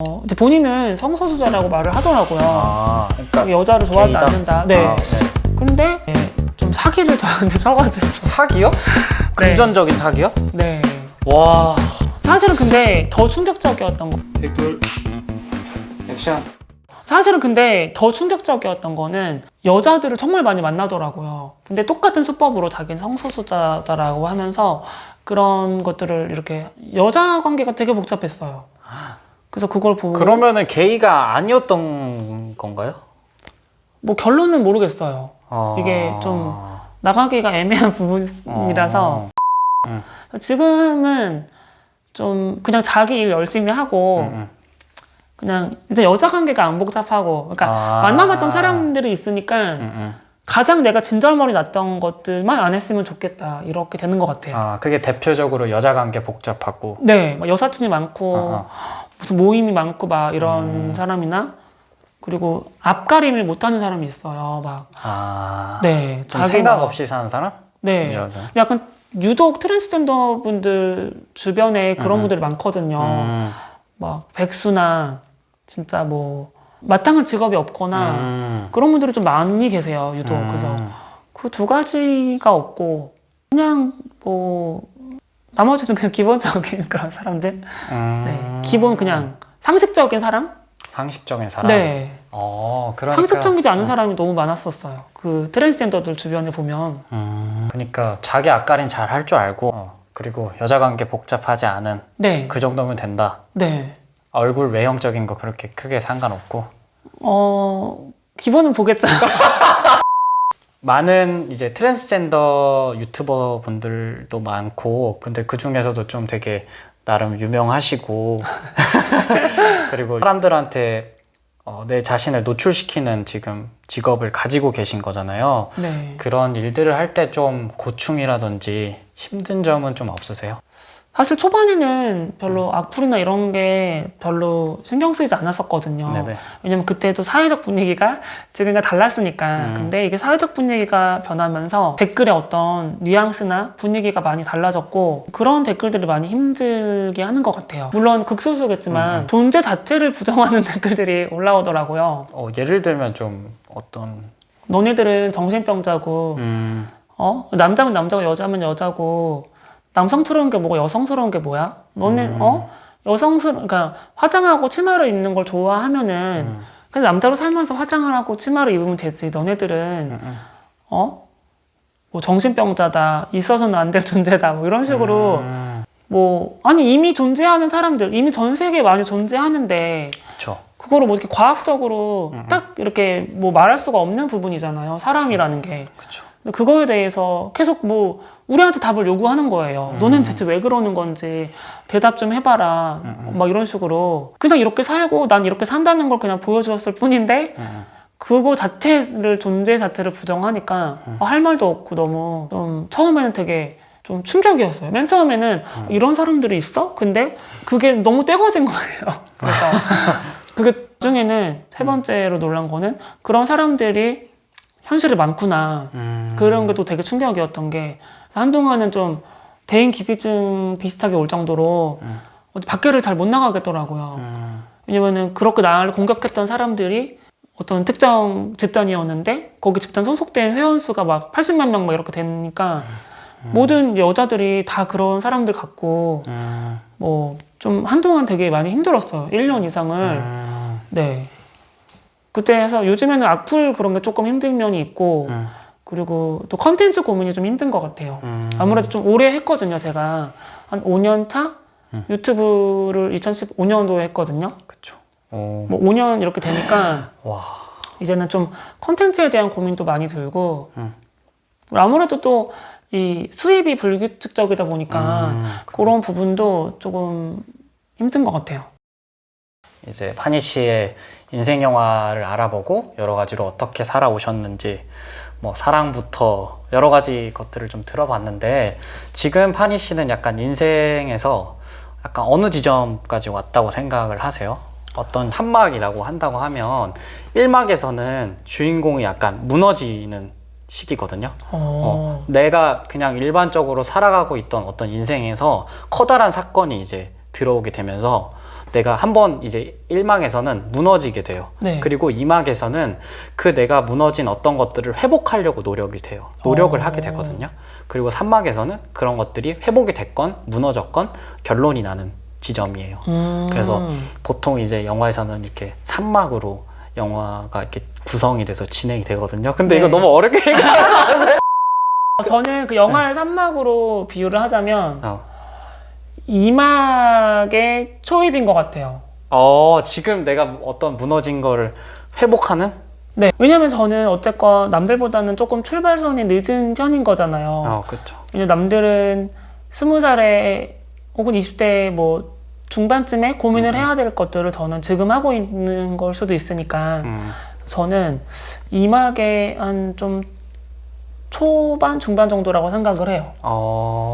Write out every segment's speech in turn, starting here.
근데 본인은 성소수자라고 말을 하더라고요. 그러니까 여자를 좋아하지 게이다? 않는다. 네. 네. 근데 좀 사기를 저한테 쳐가지고. 사기요? 금전적인 사기요? 네. 와. 사실은 근데 더 충격적이었던 거. 댓글 액션. 사실은 근데 더 충격적이었던 거는 여자들을 정말 많이 만나더라고요. 근데 똑같은 수법으로 자기는 성소수자다라고 하면서 그런 것들을 이렇게 여자 관계가 되게 복잡했어요. 그래서 그걸 보고 그러면은 게이가 아니었던 건가요? 뭐 결론은 모르겠어요. 이게 좀 나가기가 애매한 부분이라서 지금은 좀 그냥 자기 일 열심히 하고 그냥 일단 여자 관계가 안 복잡하고 그러니까 만나봤던 사람들이 있으니까 가장 내가 진절머리 났던 것들만 안 했으면 좋겠다 이렇게 되는 것 같아요. 그게 대표적으로 여자 관계 복잡하고. 네, 막 여사친이 많고 무슨 모임이 많고 막 이런 사람이나 그리고 앞가림을 못하는 사람이 있어요. 막 네, 좀 생각 없이 사는 사람? 네, 약간 유독 트랜스젠더 분들 주변에 그런 분들이 많거든요. 막 백수나 진짜 뭐 마땅한 직업이 없거나 그런 분들이 좀 많이 계세요. 유독. 그래서 그 두 가지가 없고 그냥 뭐 나머지는 그냥 기본적인 그런 사람들. 네, 기본 그냥 상식적인 사람? 상식적인 사람? 네. 그러니까 상식적이지 않은 사람이 너무 많았었어요. 그 트랜스젠더들 주변에 보면. 그러니까 자기 앞가림 잘 할 줄 알고 그리고 여자 관계 복잡하지 않은 네. 그 정도면 된다. 네. 얼굴 외형적인 거 그렇게 크게 상관없고. 기본은 보겠죠. 많은 이제 트랜스젠더 유튜버 분들도 많고, 근데 그 중에서도 좀 되게 나름 유명하시고, 그리고 사람들한테 내 자신을 노출시키는 지금 직업을 가지고 계신 거잖아요. 네. 그런 일들을 할 때 좀 고충이라든지 힘든 점은 좀 없으세요? 사실 초반에는 별로 악플이나 이런 게 별로 신경 쓰이지 않았었거든요. 네네. 왜냐면 그때도 사회적 분위기가 지금과 달랐으니까. 근데 이게 사회적 분위기가 변하면서 댓글의 어떤 뉘앙스나 분위기가 많이 달라졌고 그런 댓글들이 많이 힘들게 하는 것 같아요. 물론 극소수겠지만 존재 자체를 부정하는 댓글들이 올라오더라고요. 예를 들면 좀 어떤 너네들은 정신병자고 남자면 남자고 여자면 여자고 남성스러운 게 뭐고 여성스러운 게 뭐야? 너는 그러니까 화장하고 치마를 입는 걸 좋아하면은 그냥 남자로 살면서 화장을 하고 치마를 입으면 되지. 너네들은 뭐 정신병자다, 있어서는 안 될 존재다, 뭐 이런 식으로 뭐 아니 이미 존재하는 사람들 이미 전 세계에 많이 존재하는데 그쵸. 그거를 뭐 이렇게 과학적으로 딱 이렇게 뭐 말할 수가 없는 부분이잖아요. 사람이라는 게. 그쵸. 근데 그거에 대해서 계속 뭐 우리한테 답을 요구하는 거예요. 너는 대체 왜 그러는 건지 대답 좀 해봐라. 막 이런 식으로 그냥 이렇게 살고 난 이렇게 산다는 걸 그냥 보여주었을 뿐인데 그거 자체를 존재 자체를 부정하니까 할 말도 없고 너무 좀 처음에는 되게 좀 충격이었어요. 맨 처음에는 이런 사람들이 있어? 근데 그게 너무 떼거진 거예요. 그래서 그 중에는 세 번째로 놀란 거는 그런 사람들이 현실에 많구나. 그런 게 또 되게 충격이었던 게 한동안은 좀 대인 기피증 비슷하게 올 정도로 어디 밖에를 잘 못 나가겠더라고요. 왜냐면은 그렇게 나를 공격했던 사람들이 어떤 특정 집단이었는데 거기 집단 소속된 회원 수가 막 80만 명 막 이렇게 되니까 모든 여자들이 다 그런 사람들 같고 뭐 좀 한동안 되게 많이 힘들었어요. 1년 이상을. 네. 그때 해서 요즘에는 악플 그런 게 조금 힘든 면이 있고 그리고 또 컨텐츠 고민이 좀 힘든 것 같아요. 아무래도 좀 오래 했거든요. 제가 한 5년 차 유튜브를 2015년도에 했거든요. 그쵸. 뭐 5년 이렇게 되니까 와. 이제는 좀 컨텐츠에 대한 고민도 많이 들고 아무래도 또 이 수입이 불규칙적이다 보니까 그런 부분도 조금 힘든 것 같아요. 이제 파니 씨의 인생 영화를 알아보고 여러 가지로 어떻게 살아오셨는지 뭐 사랑부터 여러 가지 것들을 좀 들어봤는데 지금 파니 씨는 약간 인생에서 약간 어느 지점까지 왔다고 생각을 하세요? 어떤 한막이라고 한다고 하면 1막에서는 주인공이 약간 무너지는 시기거든요. 내가 그냥 일반적으로 살아가고 있던 어떤 인생에서 커다란 사건이 이제 들어오게 되면서 내가 한번 이제 1막에서는 무너지게 돼요. 네. 그리고 2막에서는 그 내가 무너진 어떤 것들을 회복하려고 노력이 돼요. 노력을 하게 되거든요. 그리고 3막에서는 그런 것들이 회복이 됐건 무너졌건 결론이 나는 지점이에요. 그래서 보통 이제 영화에서는 이렇게 3막으로 영화가 이렇게 구성이 돼서 진행이 되거든요. 근데 네. 이거 너무 어렵게 얘기하는데. 저는 그 영화의 3막으로 비유를 하자면 2막의 초입인 것 같아요. 지금 내가 어떤 무너진 거를 회복하는? 네. 왜냐면 저는 어쨌건 남들보다는 조금 출발선이 늦은 편인 거잖아요. 그렇죠. 왜냐면 남들은 20살에 혹은 20대 뭐 중반쯤에 고민을 해야 될 것들을 저는 지금 하고 있는 걸 수도 있으니까 저는 2막의 한 좀 초반, 중반 정도라고 생각을 해요.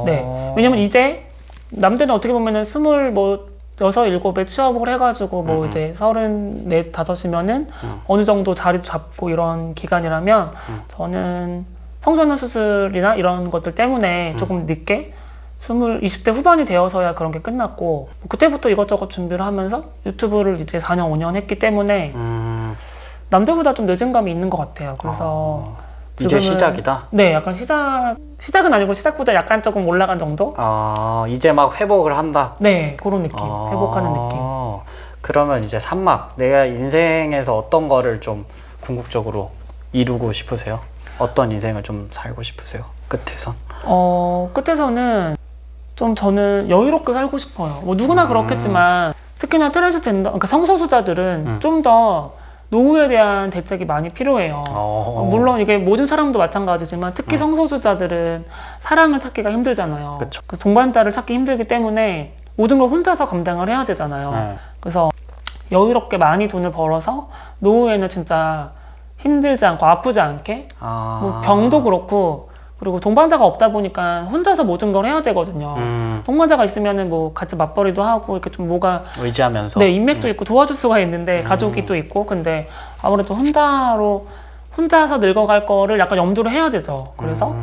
네. 왜냐면 이제 남들은 어떻게 보면은 26, 7에 취업을 해가지고 뭐 이제 34, 5이면은 어느 정도 자리도 잡고 이런 기간이라면 저는 성전환 수술이나 이런 것들 때문에 조금 늦게 20대 후반이 되어서야 그런 게 끝났고 그때부터 이것저것 준비를 하면서 유튜브를 이제 4년, 5년 했기 때문에 남들보다 좀 늦은 감이 있는 것 같아요. 그래서 이제 시작이다? 네, 약간 시작은 아니고 시작보다 약간 조금 올라간 정도? 이제 막 회복을 한다? 네, 그런 느낌. 회복하는 느낌. 그러면 이제 3막, 내가 인생에서 어떤 거를 좀 궁극적으로 이루고 싶으세요? 어떤 인생을 좀 살고 싶으세요? 끝에선? 끝에서는 좀 저는 여유롭게 살고 싶어요. 뭐 누구나 그렇겠지만 특히나 트랜스젠더, 그러니까 성소수자들은 좀 더 노후에 대한 대책이 많이 필요해요. 물론 이게 모든 사람도 마찬가지지만 특히 성소수자들은 사랑을 찾기가 힘들잖아요. 그쵸. 그래서 동반자를 찾기 힘들기 때문에 모든 걸 혼자서 감당을 해야 되잖아요. 그래서 여유롭게 많이 돈을 벌어서 노후에는 진짜 힘들지 않고 아프지 않게 뭐 병도 그렇고 그리고 동반자가 없다 보니까 혼자서 모든 걸 해야 되거든요. 동반자가 있으면은 뭐 같이 맞벌이도 하고 이렇게 좀 뭐가 의지하면서 네, 인맥도 있고 도와줄 수가 있는데 가족이 또 있고 근데 아무래도 혼자서 늙어갈 거를 약간 염두를 해야 되죠. 그래서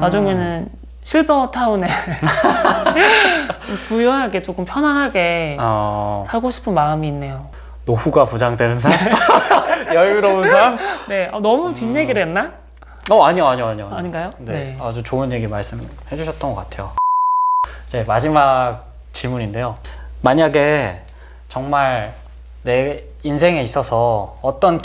나중에는 실버타운에 부유하게 조금 편안하게 살고 싶은 마음이 있네요. 노후가 보장되는 삶? 여유로운 삶? 네, 너무 뒷얘기를 했나? 아니요. 아닌가요? 네, 아주 좋은 얘기 말씀해 주셨던 것 같아요. 이제 마지막 질문인데요. 만약에 정말 내 인생에 있어서 어떤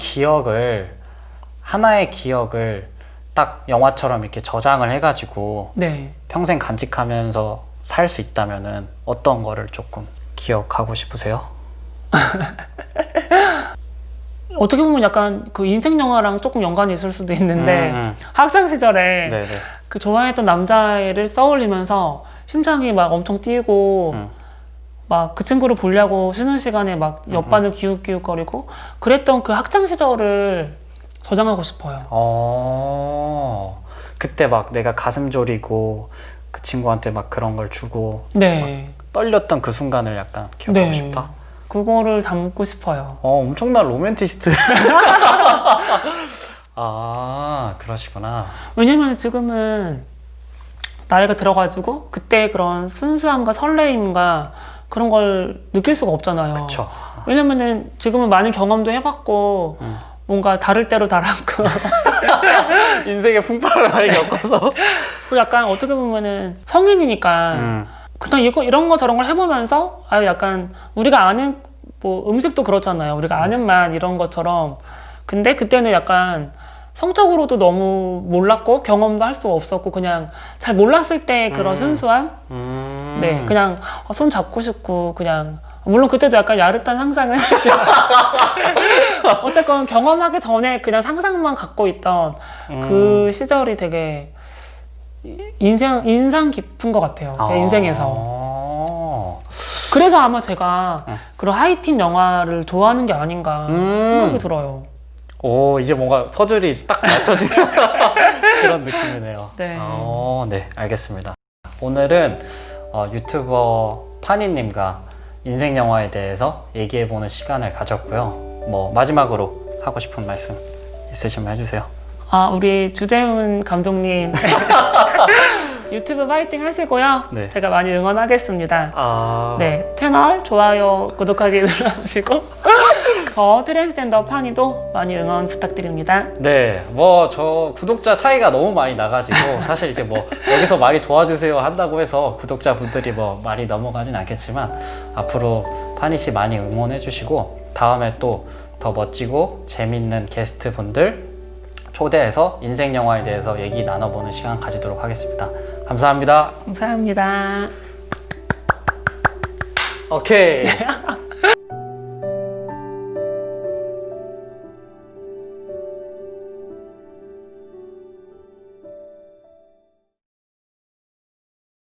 하나의 기억을 딱 영화처럼 이렇게 저장을 해가지고 네. 평생 간직하면서 살 수 있다면은 어떤 거를 조금 기억하고 싶으세요? 어떻게 보면 약간 그 인생 영화랑 조금 연관이 있을 수도 있는데 학창 시절에 네네. 그 좋아했던 남자애를 떠올리면서 심장이 막 엄청 뛰고 막 그 친구를 보려고 쉬는 시간에 막 옆반을 기웃기웃거리고 그랬던 그 학창 시절을 저장하고 싶어요. 그때 막 내가 가슴 졸이고 그 친구한테 막 그런 걸 주고 네. 떨렸던 그 순간을 약간 기억하고 네. 싶다? 그거를 담고 싶어요. 엄청난 로맨티스트. 그러시구나. 왜냐면 지금은 나이가 들어가지고 그때 그런 순수함과 설레임과 그런 걸 느낄 수가 없잖아요. 그쵸. 왜냐면은 지금은 많은 경험도 해봤고 뭔가 다를 대로 달았고 인생의 풍파를 많이 겪어서. 그리고 약간 어떻게 보면은 성인이니까 그냥 이런 거 저런 걸 해보면서 약간 우리가 아는 뭐 음식도 그렇잖아요. 우리가 아는 맛 이런 것처럼 근데 그때는 약간 성적으로도 너무 몰랐고 경험도 할 수가 없었고 그냥 잘 몰랐을 때 그런 순수함? 네, 그냥 손 잡고 싶고 그냥 물론 그때도 약간 야릇한 상상을 했죠. 어쨌건 경험하기 전에 그냥 상상만 갖고 있던 그 시절이 되게 인상 깊은 것 같아요. 제 인생에서. 그래서 아마 제가 그런 하이틴 영화를 좋아하는 게 아닌가 생각이 들어요. 이제 뭔가 퍼즐이 딱 맞춰지는 그런 느낌이네요. 네. 네, 알겠습니다. 오늘은 유튜버 파니님과 인생 영화에 대해서 얘기해보는 시간을 가졌고요. 뭐 마지막으로 하고 싶은 말씀 있으시면 해주세요. 우리 주재훈 감독님 유튜브 파이팅 하시고요. 네. 제가 많이 응원하겠습니다. 아, 네, 채널 좋아요, 구독하기 눌러주시고 저 트랜스젠더 파니도 많이 응원 부탁드립니다. 네, 뭐 저 구독자 차이가 너무 많이 나가지고 사실 이렇게 뭐 여기서 많이 도와주세요 한다고 해서 구독자분들이 뭐 많이 넘어가진 않겠지만 앞으로 파니 씨 많이 응원해 주시고 다음에 또 더 멋지고 재밌는 게스트 분들 초대해서 인생 영화에 대해서 얘기 나눠보는 시간 가지도록 하겠습니다. 감사합니다. 감사합니다. 오케이.